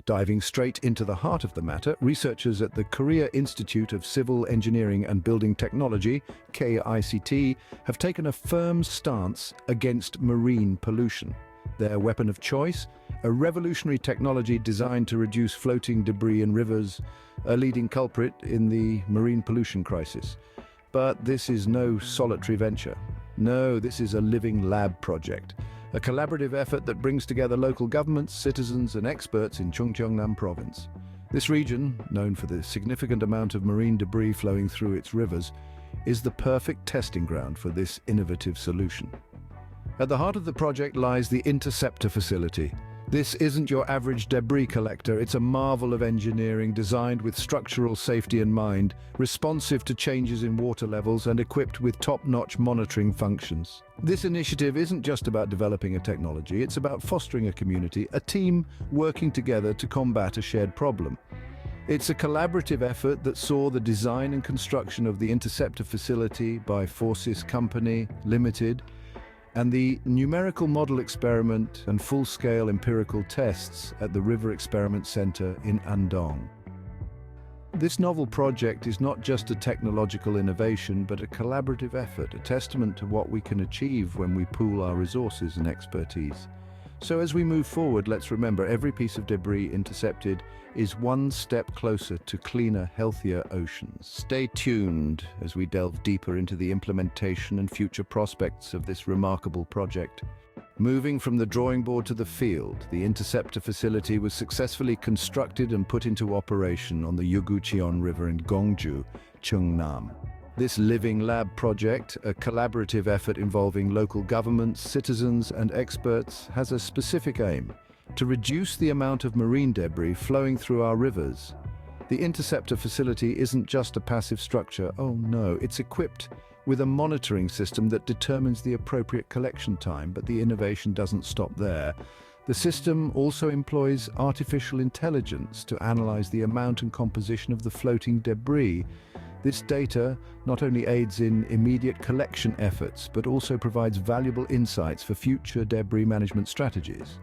Diving straight into the heart of the matter, researchers at the Korea Institute of Civil Engineering and Building Technology, KICT, have taken a firm stance against marine pollution. Their weapon of choice? A revolutionary technology designed to reduce floating debris in rivers, a leading culprit in the marine pollution crisis. But this is no solitary venture. No, this is a living lab project, a collaborative effort that brings together local governments, citizens, and experts in Chungcheongnam Province. This region, known for the significant amount of marine debris flowing through its rivers, is the perfect testing ground for this innovative solution. At the heart of the project lies the Interceptor facility. This isn't your average debris collector, it's a marvel of engineering designed with structural safety in mind, responsive to changes in water levels and equipped with top-notch monitoring functions. This initiative isn't just about developing a technology, it's about fostering a community, a team working together to combat a shared problem. It's a collaborative effort that saw the design and construction of the Interceptor facility by Forces Company Limited, and the numerical model experiment and full-scale empirical tests at the River Experiment Center in Andong. This novel project is not just a technological innovation, but a collaborative effort, a testament to what we can achieve when we pool our resources and expertise. So as we move forward, let's remember every piece of debris intercepted is one step closer to cleaner, healthier oceans. Stay tuned as we delve deeper into the implementation and future prospects of this remarkable project. Moving from the drawing board to the field, the Interceptor facility was successfully constructed and put into operation on the Yugucheon River in Gongju, Cheongnam. This living lab project, a collaborative effort involving local governments, citizens, and experts, has a specific aim: to reduce the amount of marine debris flowing through our rivers. The Interceptor facility isn't just a passive structure, oh no, it's equipped with a monitoring system that determines the appropriate collection time, but the innovation doesn't stop there. The system also employs artificial intelligence to analyze the amount and composition of the floating debris. This data not only aids in immediate collection efforts, but also provides valuable insights for future debris management strategies.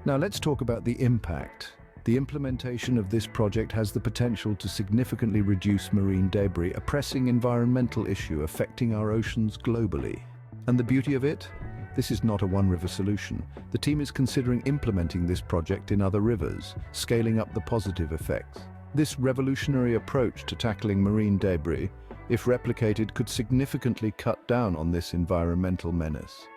Now let's talk about the impact. The implementation of this project has the potential to significantly reduce marine debris, a pressing environmental issue affecting our oceans globally. And the beauty of it? This is not a one-river solution. The team is considering implementing this project in other rivers, scaling up the positive effects. This revolutionary approach to tackling marine debris, if replicated, could significantly cut down on this environmental menace.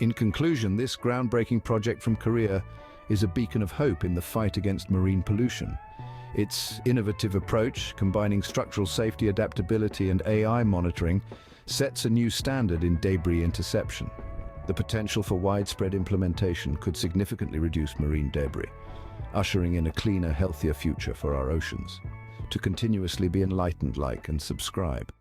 In conclusion, this groundbreaking project from Korea is a beacon of hope in the fight against marine pollution. Its innovative approach, combining structural safety, adaptability, and AI monitoring, sets a new standard in debris interception. The potential for widespread implementation could significantly reduce marine debris, ushering in a cleaner, healthier future for our oceans. To continuously be enlightened, like and subscribe.